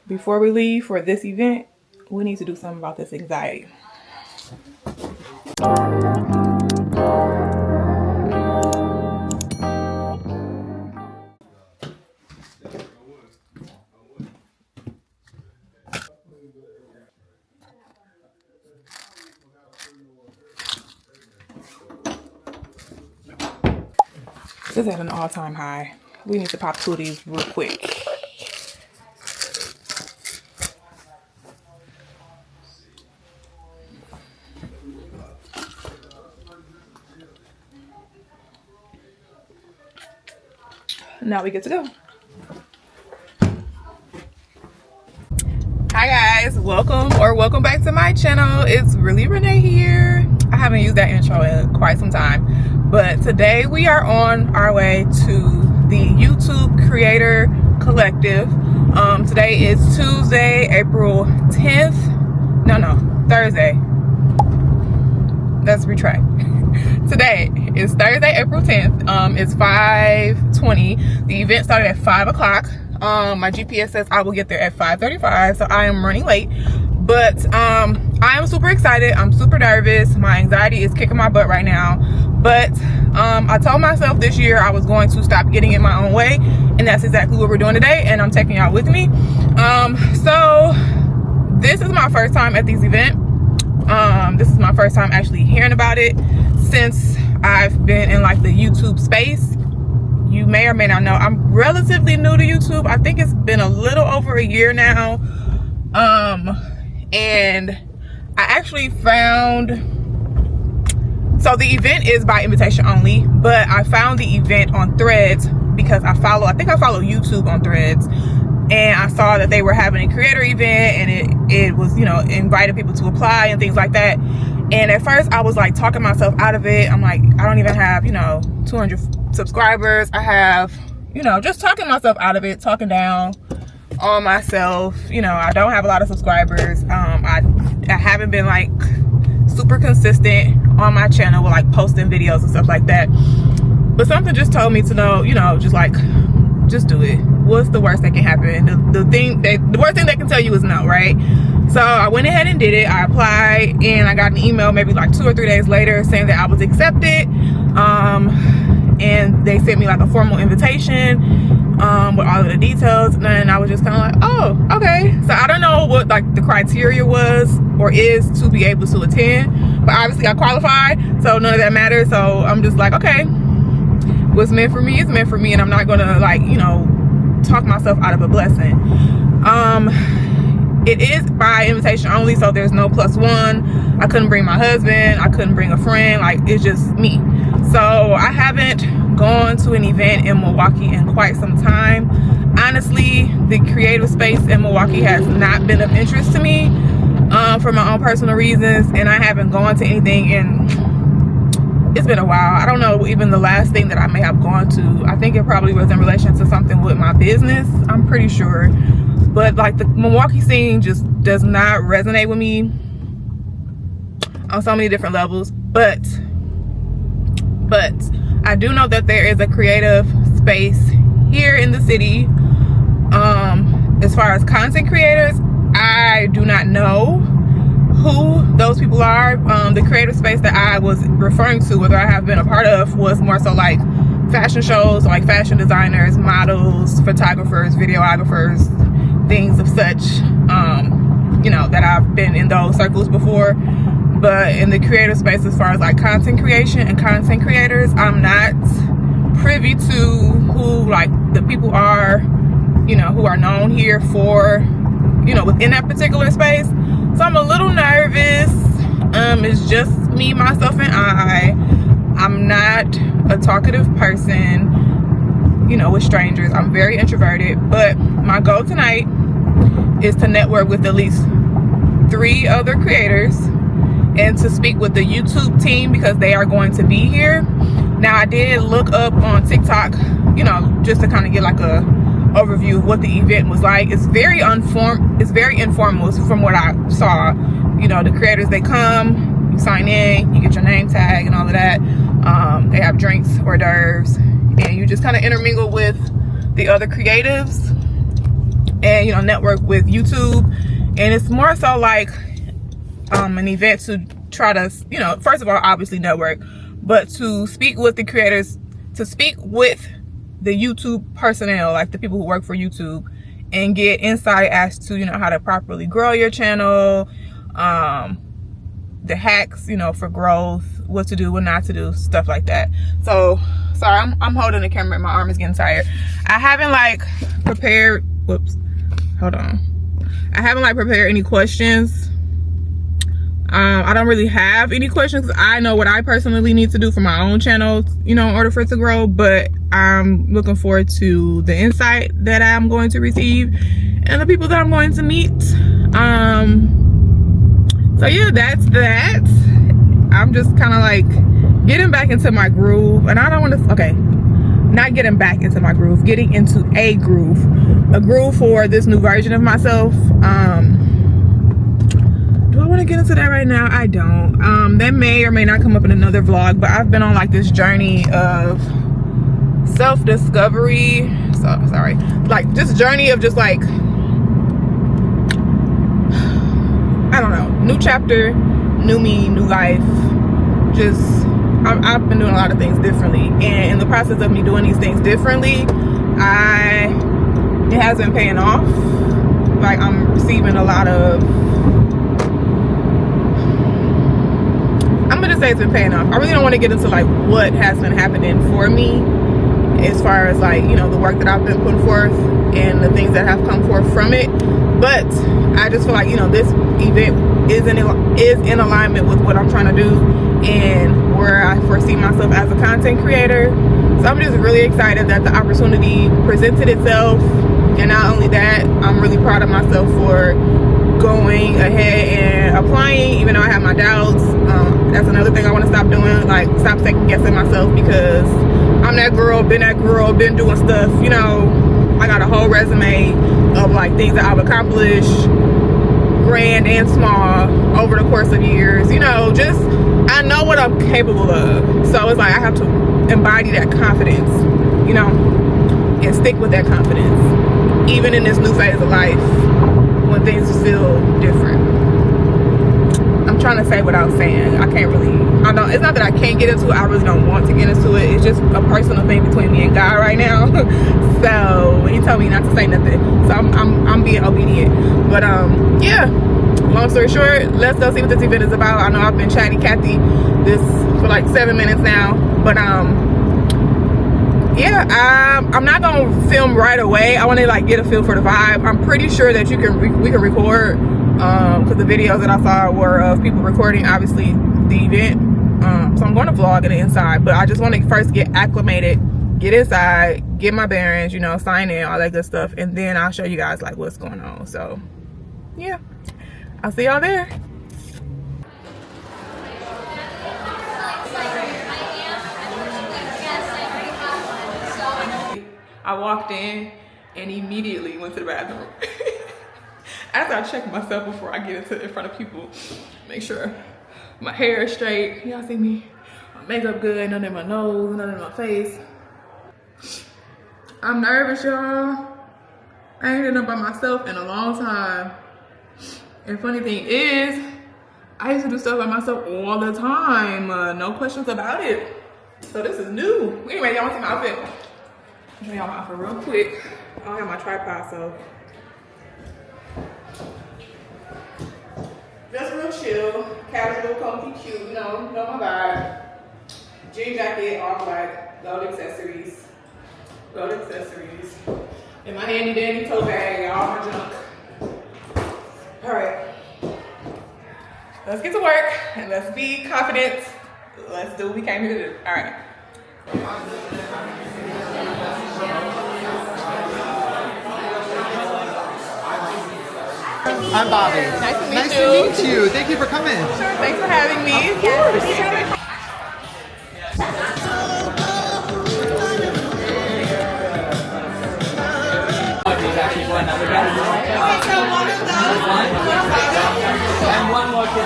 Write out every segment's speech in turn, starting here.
before we leave for this event, we need to do something about this anxiety. This is at an all-time high. We need to pop two of these real quick. Now we get to go. Hi guys, welcome back to my channel. It's really Renee here. I haven't used that intro in quite some time, but today we are on our way to the YouTube Creator Collective. Today is Tuesday, April 10th. No, Thursday. Let's retract. Today is Thursday, April 10th. It's 5:20. The event started at 5 o'clock. My GPS says I will get there at 5:35, so I am running late. But I am super excited. I'm super nervous. My anxiety is kicking my butt right now. But I told myself this year I was going to stop getting in my own way, and that's exactly what we're doing today, and I'm taking y'all with me. So this is my first time at this event. This is my first time actually hearing about it since I've been in like the YouTube space. You may or may not know I'm relatively new to YouTube. I think it's been a little over a year now. And I actually found, so the event is by invitation only, but I found the event on Threads because I think I follow YouTube on Threads, and I saw that they were having a creator event, and it was, you know, inviting people to apply and things like that. And at first I was like talking myself out of it. I'm like, I don't even have, you know, 200 subscribers. I have, you know, just talking myself out of it, talking down on myself. You know, I don't have a lot of subscribers. I haven't been like super consistent on my channel with like posting videos and stuff like that. But something just told me to know, you know, just do it. What's the worst that can happen? The worst thing they can tell you is no, right? So I went ahead and did it. I applied, and I got an email maybe like 2 or 3 days later saying that I was accepted. And they sent me like a formal invitation with all of the details, and I was just kind of like, oh, okay. So I don't know what like the criteria was or is to be able to attend, but obviously I qualified, so none of that matters. So I'm just like, okay, what's meant for me is meant for me, and I'm not gonna, like, you know, talk myself out of a blessing. It is by invitation only, so there's no +1. I couldn't bring my husband, I couldn't bring a friend, like, it's just me. So I haven't gone to an event in Milwaukee in quite some time. Honestly, the creative space in Milwaukee has not been of interest to me for my own personal reasons, and I haven't gone to anything in, it's been a while. I don't know even the last thing that I may have gone to. I think it probably was in relation to something with my business, I'm pretty sure. But like the Milwaukee scene just does not resonate with me on so many different levels. But I do know that there is a creative space here in the city. As far as content creators, I do not know who those people are. The creative space that I was referring to, whether I have been a part of, was more so like fashion shows, like fashion designers, models, photographers, videographers, things of such, you know, that I've been in those circles before. But in the creative space, as far as like content creation and content creators, I'm not privy to who like the people are, you know, who are known here for, you know, within that particular space. So I'm a little nervous. It's just me, myself, and I'm not a talkative person, you know, with strangers. I'm very introverted, but my goal tonight is to network with at least 3 other creators and to speak with the YouTube team because they are going to be here. Now, I did look up on TikTok, you know, just to kind of get like a overview of what the event was like. It's very informal from what I saw. You know, the creators, they come, you sign in, you get your name tag and all of that. They have drinks, hors d'oeuvres, and you just kind of intermingle with the other creatives. and, you know, network with YouTube. And it's more so like an event to try to, you know, first of all, obviously network, but to speak with the creators, to speak with the YouTube personnel, like the people who work for YouTube, and get insight as to, you know, how to properly grow your channel, the hacks, you know, for growth, what to do, what not to do, stuff like that. So sorry, I'm holding the camera and my arm is getting tired. I haven't like prepared, whoops, hold on. I haven't like prepared any questions. I don't really have any questions because I know what I personally need to do for my own channel, you know, in order for it to grow. But I'm looking forward to the insight that I'm going to receive and the people that I'm going to meet. So yeah, that's that. I'm just kind of like getting back into my groove, and I don't want to, okay, not getting back into my groove, getting into a groove for this new version of myself. Do I want to get into that right now? I don't. That may or may not come up in another vlog, but I've been on like this journey of self-discovery. Sorry, like this journey of just like, I don't know, new chapter, new me, new life. Just I've been doing a lot of things differently, and in the process of me doing these things differently, it has been paying off. Like I'm receiving a lot of, I'm gonna say it's been paying off. I really don't want to get into like what has been happening for me as far as like, you know, the work that I've been putting forth and the things that have come forth from it. But I just feel like, you know, this event is in alignment with what I'm trying to do and where I foresee myself as a content creator. So I'm just really excited that the opportunity presented itself. And not only that, I'm really proud of myself for going ahead and applying, even though I have my doubts. That's another thing I want to stop doing, like stop second guessing myself, because I'm that girl, been doing stuff, you know. I got a whole resume of like things that I've accomplished, grand and small, over the course of years, you know. Just I know what I'm capable of, so it's like I have to embody that confidence, you know, and stick with that confidence even in this new phase of life when things feel different. I'm trying to say without saying. I can't really, I know it's not that I can't get into it, I really don't want to get into it. It's just a personal thing between me and God right now. So he told me not to say nothing, so I'm being obedient. But yeah, long story short, let's go see what this event is about. I know I've been chatty Cathy this for like 7 minutes now, but yeah, I'm not gonna film right away. I want to like get a feel for the vibe. I'm pretty sure that we can record, because the videos that I saw were of people recording, obviously, the event. So I'm going to vlog it inside, but I just want to first get acclimated, get inside, get my bearings, you know, sign in, all that good stuff, and then I'll show you guys like what's going on. So yeah, I'll see y'all there. I walked in and immediately went to the bathroom. After I check myself before I get in front of people, make sure my hair is straight. Y'all see me? My makeup good, nothing in my nose, nothing in my face. I'm nervous, y'all. I ain't done it by myself in a long time. And funny thing is, I used to do stuff by myself all the time. No questions about it. So this is new. Anyway, y'all want to see my outfit? I'll show y'all my outfit real quick. I don't have my tripod, so. Just real chill, casual, comfy, cute, you know my vibe. Jean jacket, all black, gold accessories. And my handy dandy tote bag, all my junk. All right, let's get to work and let's be confident. Let's do what we came here to do. All right. I'm Bobby. Nice to meet you. Nice to meet you. Thank you for coming. Sure, thanks for having me. Of course. And one more kid.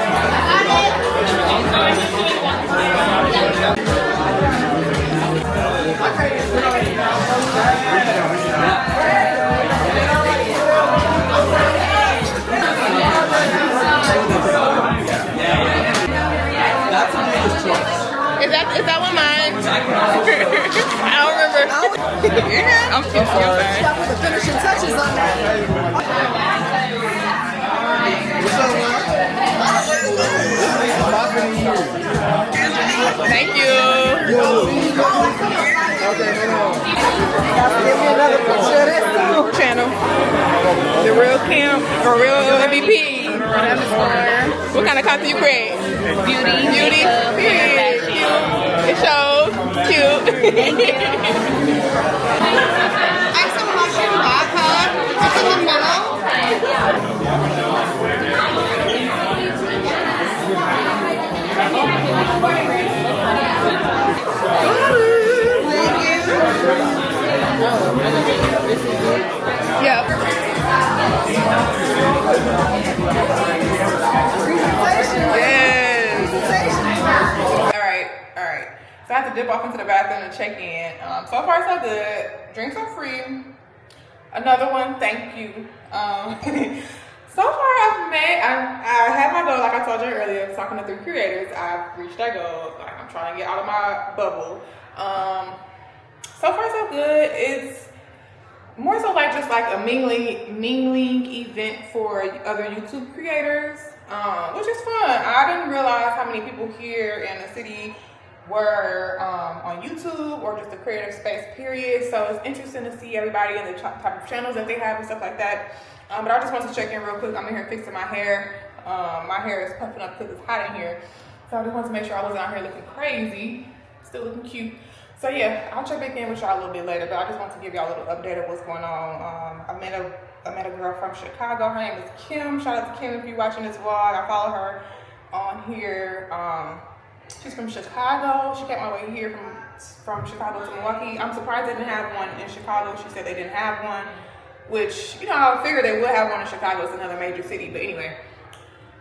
Yes, sir. Stop with the finishing touches on that. What's up, man? Thank you. Okay, hold on. Give me another picture of this too. Channel. The real Camp or real MVP. What kind of content you create? Beauty. Period. Cute. It shows. Cute. I have some mushroom vodka. That's a little mellow. Yep. Yes. All right. So I have to dip off into the bathroom and check in. So far so good. Drinks are free. Another one, thank you. So far I had my goal, like I told you earlier, talking to 3 creators. I've reached that goal. Like, I'm trying to get out of my bubble. So far so good. It's more so like just like a mingling event for other YouTube creators, which is fun. I didn't realize how many people here in the city were on YouTube or just the creative space period. So it's interesting to see everybody and the type of channels that they have and stuff like that. But I just wanted to check in real quick. I'm in here fixing my hair. My hair is puffing up because it's hot in here. So I just wanted to make sure I wasn't out here looking crazy. Still looking cute. So yeah, I'll check back in with y'all a little bit later, but I just want to give y'all a little update of what's going on. I met a girl from Chicago. Her name is Kim. Shout out to Kim if you're watching this vlog. I follow her on here. She's from Chicago. She came all the way here from Chicago to Milwaukee. I'm surprised they didn't have one in Chicago. She said they didn't have one, which, you know, I figured they would have one in Chicago. It's another major city. But anyway,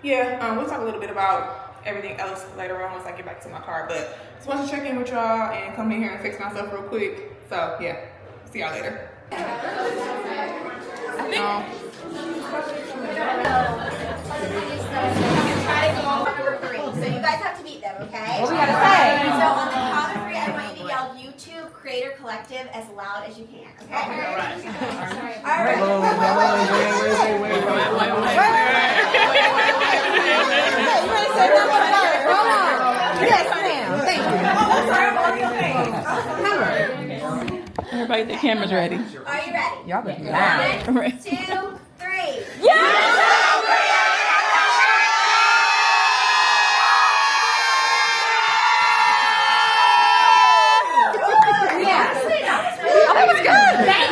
yeah, we'll talk a little bit about everything else later on once I get back to my car. But just wanted to check in with y'all and come in here and fix myself real quick. So yeah, see y'all later. So you guys have to beat them, okay? What we gotta say? So on the count of 3, I want you to yell YouTube Creator Collective as loud as you can, okay? All right. Everybody, the camera's ready. Are you ready? Y'all better be loud. 1, 2, 3. That was good. Thank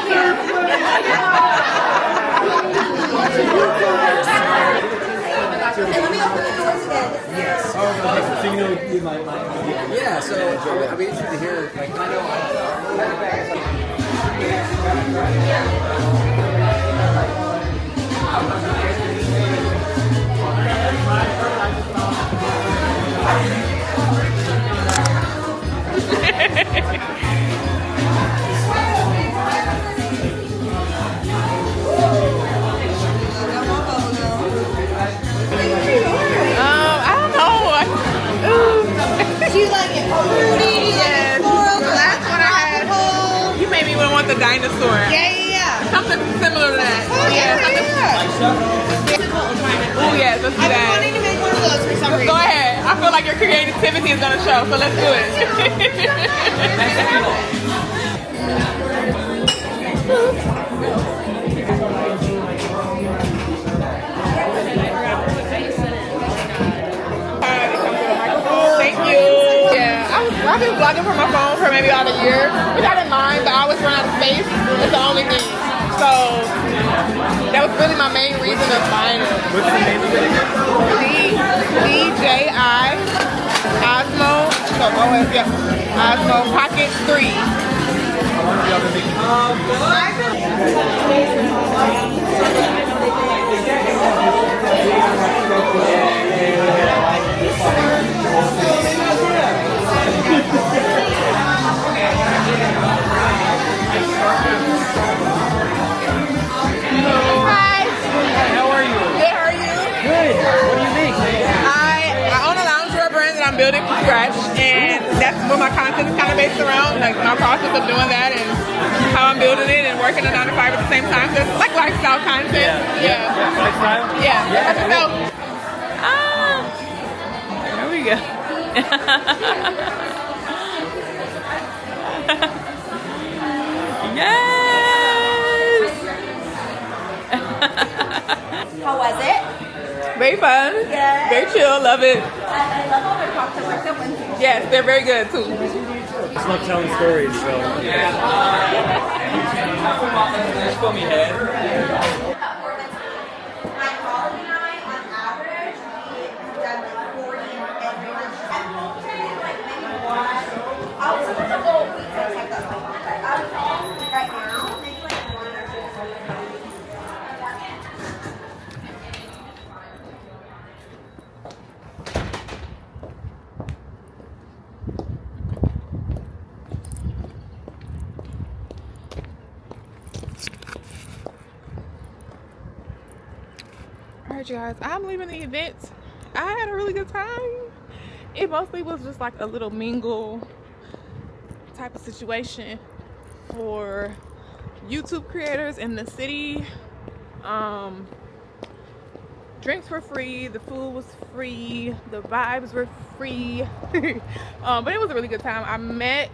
And let me open the doors again. Yes. Oh, so you know, you might. Yeah. So I'd be interested to hear. Like, I know. I don't know. Do you like it fruity? Yes. Floral? That's what I had. You made me want the dinosaur. Yeah. Something similar to that. Oh yes, let's do I've been that. wanting to make one of those for some reason. Go ahead. I feel like your creativity is gonna show, so let's do it. Thank you. Yeah, I've been vlogging from my phone for maybe about a year, which I didn't mind, but I always run out of space. It's the only thing. So that was really my main reason of buying it. What's the name of it again? DJI Osmo. So Osmo Pocket 3. How long have y'all been making? Hi. How are you? Good, how are you? Good. What do you make? I own a loungewear brand that I'm building from scratch, and that's what my content is kind of based around, like my process of doing that and how I'm building it and working a 9 to 5 at the same time. So it's like lifestyle content. Yeah. Lifestyle? Yeah. So, There we go. Yes! How was it? very fun. Yeah. Very chill. Love it. I love all the talks that we're doing. Yes, they're very good too. Just love telling stories, so. My colleague and I, on average, we've done like 40 every month. I'm hoping like maybe one. I was supposed to go a week to check up. I'm hoping right now, maybe like 1 or 2. Alright, you guys, I'm leaving the event. I had a really good time. It mostly was just like a little mingle type of situation for YouTube creators in the city. Drinks were free, the food was free, the vibes were free. But it was a really good time. I met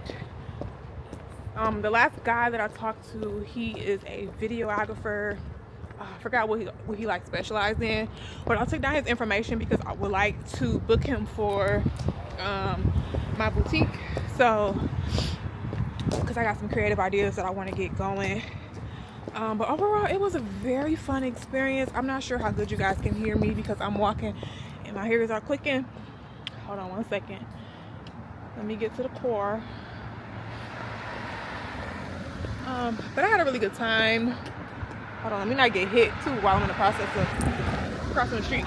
the last guy that I talked to. He is a videographer. I forgot what he like specialized in, but I'll take down his information because I would like to book him for my boutique. So because I got some creative ideas that I want to get going. But overall it was a very fun experience. I'm not sure how good you guys can hear me because I'm walking and my ears are clicking. Hold on 1 second, let me get to the car. But I had a really good time. Hold on, let me not get hit too while I'm in the process of crossing the street.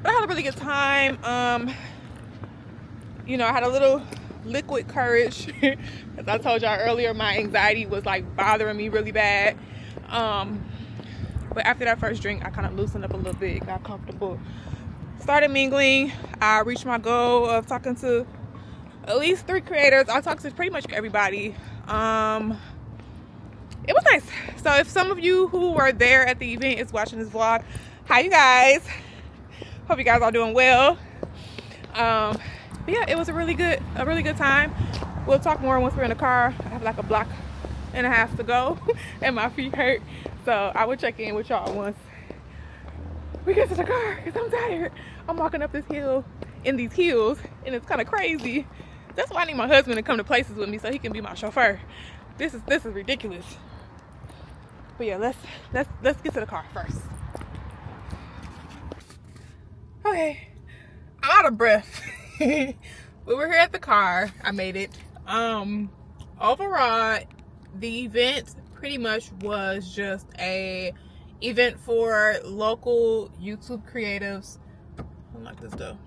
But I had a really good time. You know, I had a little liquid courage. As I told y'all earlier, my anxiety was like bothering me really bad. But after that first drink, I kind of loosened up a little bit, got comfortable, started mingling. I reached my goal of talking to at least 3 creators. I talked to pretty much everybody. It was nice. So if some of you who were there at the event is watching this vlog, hi you guys, hope you guys are doing well. But yeah, it was a really good time. We'll talk more once we're in the car. I have like a block and a half to go and my feet hurt, so I will check in with y'all once we get to the car because I'm tired. I'm walking up this hill in these heels and it's kind of crazy. That's why I need my husband to come to places with me so he can be my chauffeur. This is ridiculous. But yeah, let's get to the car first. Okay, I'm out of breath. We were here at the car. I made it. Overall, the event pretty much was just a event for local YouTube creatives. Unlock this door.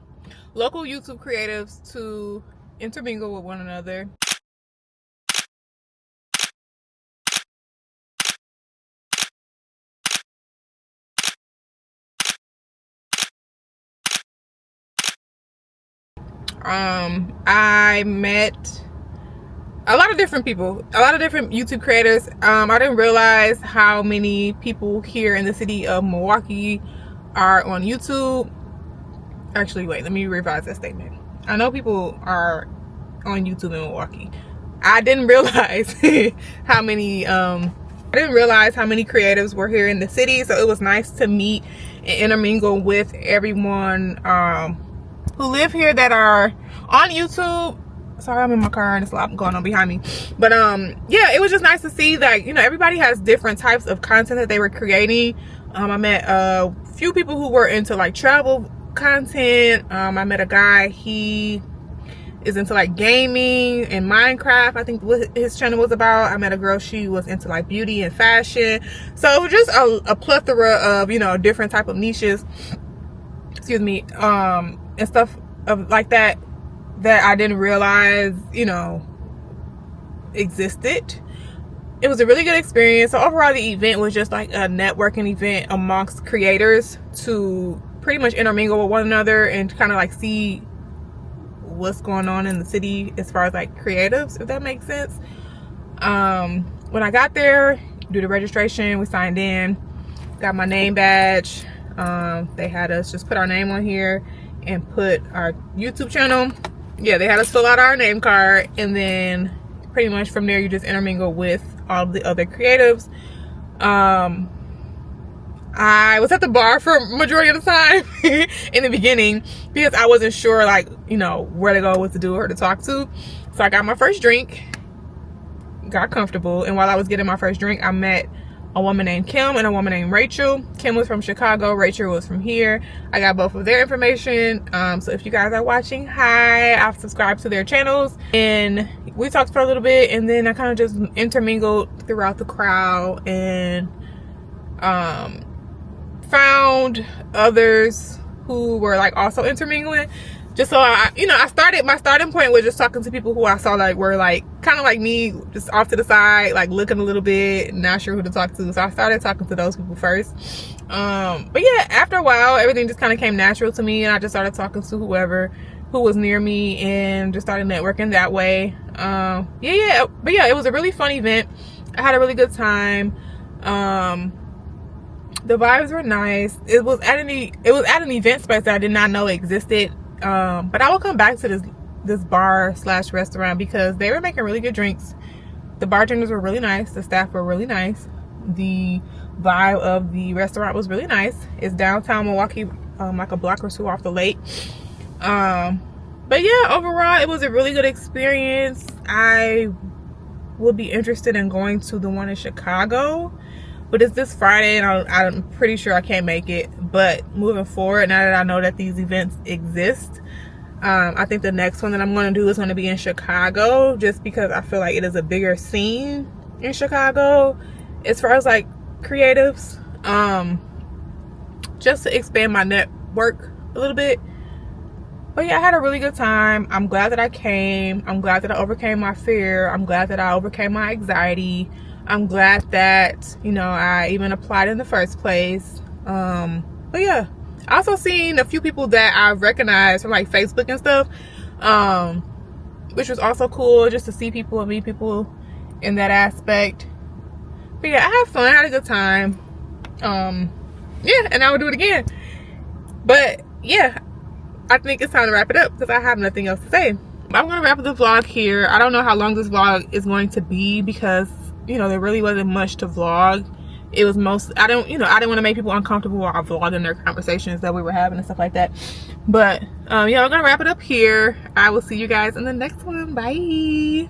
Local YouTube creatives to intermingle with one another. I met a lot of different people, a lot of different YouTube creators. I didn't realize how many people here in the city of Milwaukee are on YouTube. Actually, wait, let me revise that statement. I know people are on YouTube in Milwaukee. I didn't realize how many creatives were here in the city, so it was nice to meet and intermingle with everyone who live here that are on YouTube. Sorry, I'm in my car and there's a lot going on behind me. But yeah, it was just nice to see that, you know, everybody has different types of content that they were creating. I met a few people who were into like travel content. I met a guy, he is into like gaming and Minecraft, I think what his channel was about. I met a girl, she was into like beauty and fashion. So just a plethora of, you know, different type of niches, excuse me, and stuff of like that I didn't realize, you know, existed. It was a really good experience. So overall, the event was just like a networking event amongst creators to pretty much intermingle with one another and kind of like see what's going on in the city as far as like creatives, if that makes sense. When I got there, do the registration, we signed in, got my name badge. They had us just put our name on here and put our YouTube channel. Yeah, they had us fill out our name card, and then pretty much from there you just intermingle with all of the other creatives. I was at the bar for majority of the time in the beginning because I wasn't sure, like, you know, where to go, what to do, or who to talk to. So I got my first drink, got comfortable, and while I was getting my first drink, I met a woman named Kim and a woman named Rachel. Kim was from Chicago, Rachel was from here. I got both of their information. So if you guys are watching, hi, I've subscribed to their channels, and we talked for a little bit, and then I kind of just intermingled throughout the crowd and found others who were like also intermingling. Just so my starting point was just talking to people who I saw like were like kind of like me, just off to the side, like looking a little bit, not sure who to talk to. So I started talking to those people first. But yeah, after a while, everything just kind of came natural to me, and I just started talking to whoever who was near me and just started networking that way. But yeah, it was a really fun event. I had a really good time. The vibes were nice. It was at an event space that I did not know existed. But I will come back to this bar / restaurant because they were making really good drinks. The bartenders were really nice. The staff were really nice. The vibe of the restaurant was really nice. It's downtown Milwaukee, like a block or two off the lake. But yeah, overall, it was a really good experience. I would be interested in going to the one in Chicago, but it's this Friday, and I'm pretty sure I can't make it. But moving forward, now that I know that these events exist, I think the next one that I'm going to do is going to be in Chicago, just because I feel like it is a bigger scene in Chicago as far as like creatives, just to expand my network a little bit. But yeah, I had a really good time. I'm glad that I came. I'm glad that I overcame my fear. I'm glad that I overcame my anxiety. I'm glad that, you know, I even applied in the first place. But yeah, I also seen a few people that I recognized from like Facebook and stuff, which was also cool, just to see people and meet people in that aspect. But yeah, I had fun. I had a good time. Yeah, and I would do it again. But yeah, I think it's time to wrap it up because I have nothing else to say. I'm gonna wrap up the vlog here. I don't know how long this vlog is going to be because, you know, there really wasn't much to vlog. It was I didn't want to make people uncomfortable while vlogging their conversations that we were having and stuff like that. But yeah, I'm gonna wrap it up here. I will see you guys in the next one. Bye.